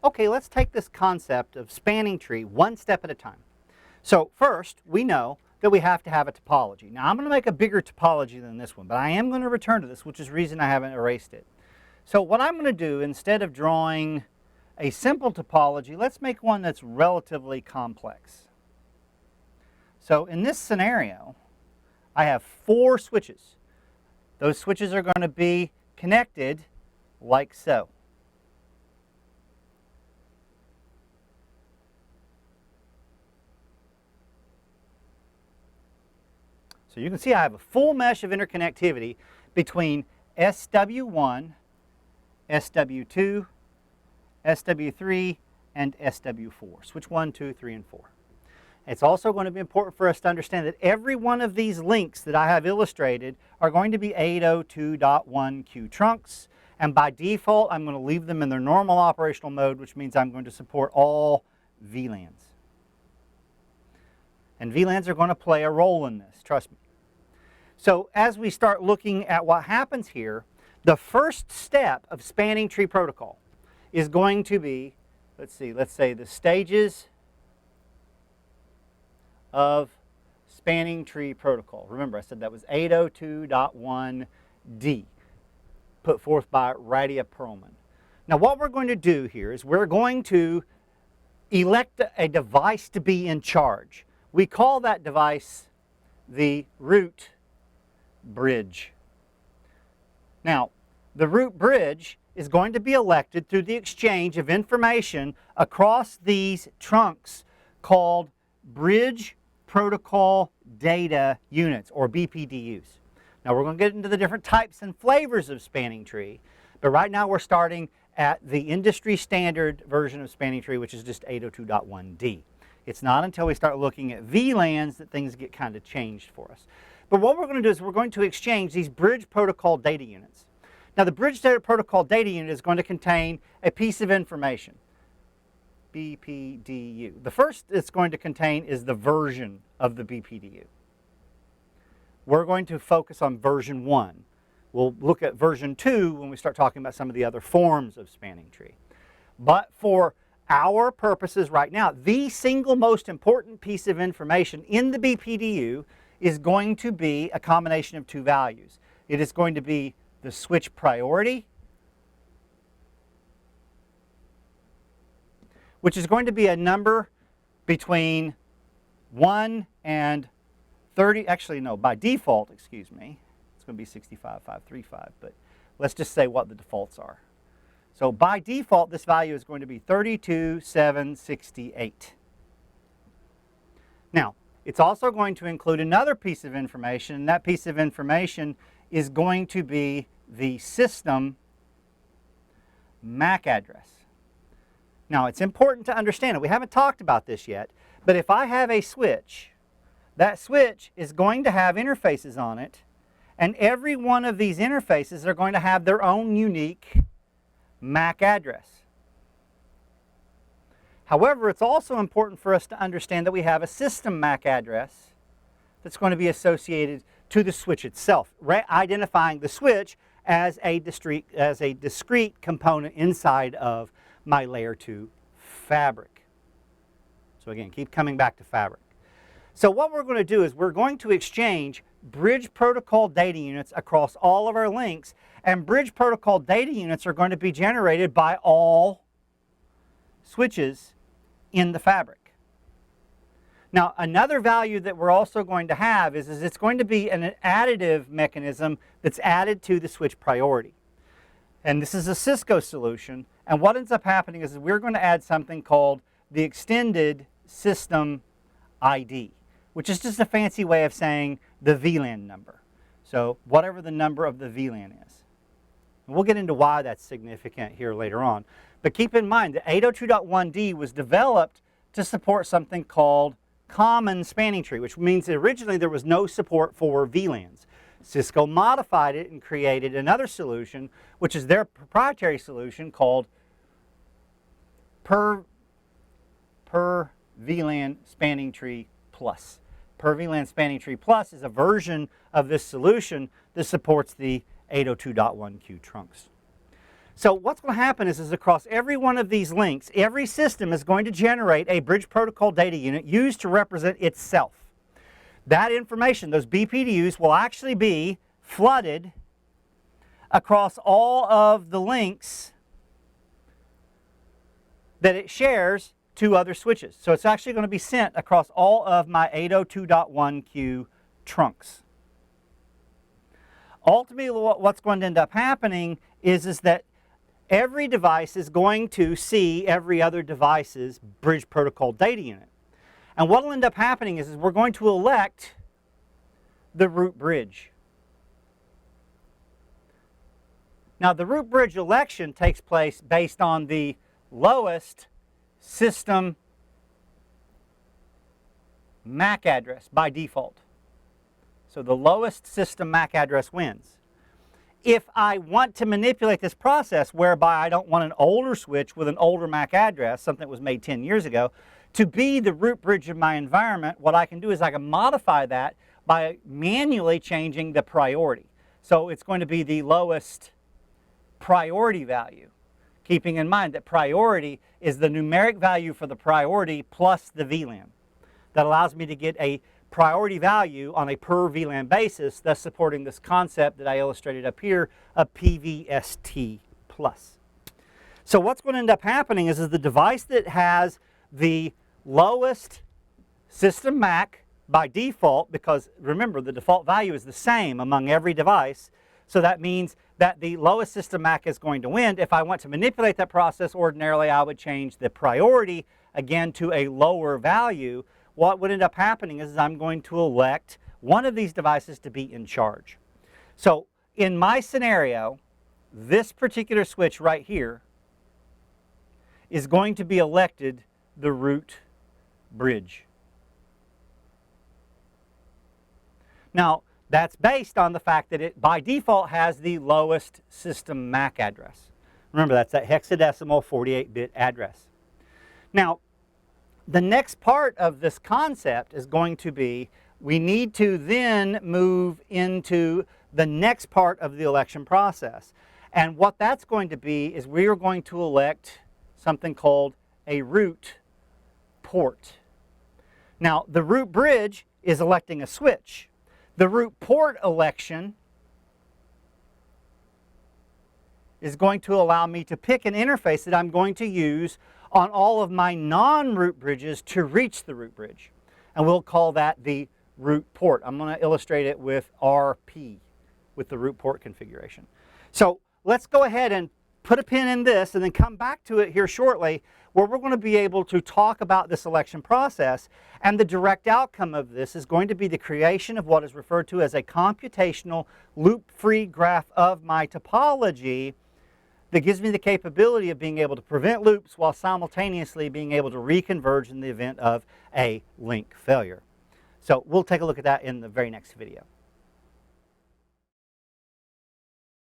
okay, let's take this concept of spanning tree one step at a time. So first, we know that we have to have a topology. Now I'm going to make a bigger topology than this one, but I am going to return to this, which is the reason I haven't erased it. So what I'm going to do, instead of drawing a simple topology, let's make one that's relatively complex. So in this scenario, I have 4 switches. Those switches are going to be connected like so. So you can see I have a full mesh of interconnectivity between SW1, SW2, SW3, and SW4. Switch 1, 2, 3, and 4. It's also going to be important for us to understand that every one of these links that I have illustrated are going to be 802.1q trunks, and by default I'm going to leave them in their normal operational mode, which means I'm going to support all VLANs. And VLANs are going to play a role in this, trust me. So as we start looking at what happens here, the first step of spanning tree protocol is going to be, let's say the stages of spanning tree protocol. Remember, I said that was 802.1d, put forth by Radia Perlman. Now what we're going to do here is we're going to elect a device to be in charge. We call that device the root bridge. Now, the root bridge is going to be elected through the exchange of information across these trunks called Bridge Protocol Data Units, or BPDUs. Now we're going to get into the different types and flavors of spanning tree, but right now we're starting at the industry standard version of spanning tree, which is just 802.1d. It's not until we start looking at VLANs that things get kind of changed for us. But what we're going to do is we're going to exchange these bridge protocol data units. Now the bridge data protocol data unit is going to contain a piece of information, BPDU. The first it's going to contain is the version of the BPDU. We're going to focus on version 1. We'll look at version 2 when we start talking about some of the other forms of spanning tree. But for our purposes right now, the single most important piece of information in the BPDU is going to be a combination of 2 values. It is going to be the switch priority, which is going to be a number between 1 and 30, actually no, by default, excuse me, it's going to be 65535, but let's just say what the defaults are. So by default, this value is going to be 32768. Now, it's also going to include another piece of information, and that piece of information is going to be the system MAC address. Now, it's important to understand it. We haven't talked about this yet, but if I have a switch, that switch is going to have interfaces on it, and every one of these interfaces are going to have their own unique MAC address. However, it's also important for us to understand that we have a system MAC address that's going to be associated to the switch itself, identifying the switch as a discrete component inside of my layer 2 fabric. So again, keep coming back to fabric. So what we're going to do is we're going to exchange bridge protocol data units across all of our links, and bridge protocol data units are going to be generated by all switches in the fabric. Now, another value that we're also going to have is it's going to be an additive mechanism that's added to the switch priority. And this is a Cisco solution, and what ends up happening is we're going to add something called the extended system ID, which is just a fancy way of saying the VLAN number. So whatever the number of the VLAN is. And we'll get into why that's significant here later on. But keep in mind that 802.1d was developed to support something called common spanning tree, which means that originally there was no support for VLANs. Cisco modified it and created another solution, which is their proprietary solution called per VLAN spanning tree plus. Per VLAN spanning tree plus is a version of this solution that supports the 802.1q trunks. So what's going to happen is across every one of these links, every system is going to generate a bridge protocol data unit used to represent itself. That information, those BPDUs, will actually be flooded across all of the links that it shares to other switches. So it's actually going to be sent across all of my 802.1q trunks. Ultimately, what's going to end up happening is that every device is going to see every other device's bridge protocol data unit. And what will end up happening is we're going to elect the root bridge. Now, the root bridge election takes place based on the lowest system MAC address by default. So the lowest system MAC address wins. If I want to manipulate this process whereby I don't want an older switch with an older MAC address, something that was made 10 years ago, to be the root bridge of my environment, what I can do is I can modify that by manually changing the priority. So it's going to be the lowest priority value, keeping in mind that priority is the numeric value for the priority plus the VLAN. That allows me to get a priority value on a per VLAN basis, thus supporting this concept that I illustrated up here of PVST+. So what's going to end up happening is the device that has the lowest system MAC by default, because remember the default value is the same among every device, so that means that the lowest system MAC is going to win. If I want to manipulate that process, ordinarily I would change the priority again to a lower value. What would end up happening is I'm going to elect one of these devices to be in charge. So in my scenario, this particular switch right here is going to be elected the root bridge. Now, that's based on the fact that it, by default, has the lowest system MAC address. Remember, that's that hexadecimal 48-bit address. Now, the next part of this concept is going to be we need to then move into the next part of the election process. And what that's going to be is we are going to elect something called a root port. Now, the root bridge is electing a switch. The root port election is going to allow me to pick an interface that I'm going to use on all of my non-root bridges to reach the root bridge. And we'll call that the root port. I'm going to illustrate it with RP, with the root port configuration. So let's go ahead and put a pin in this and then come back to it here shortly, where we're going to be able to talk about this election process. And the direct outcome of this is going to be the creation of what is referred to as a computational loop-free graph of my topology that gives me the capability of being able to prevent loops while simultaneously being able to reconverge in the event of a link failure. So we'll take a look at that in the very next video.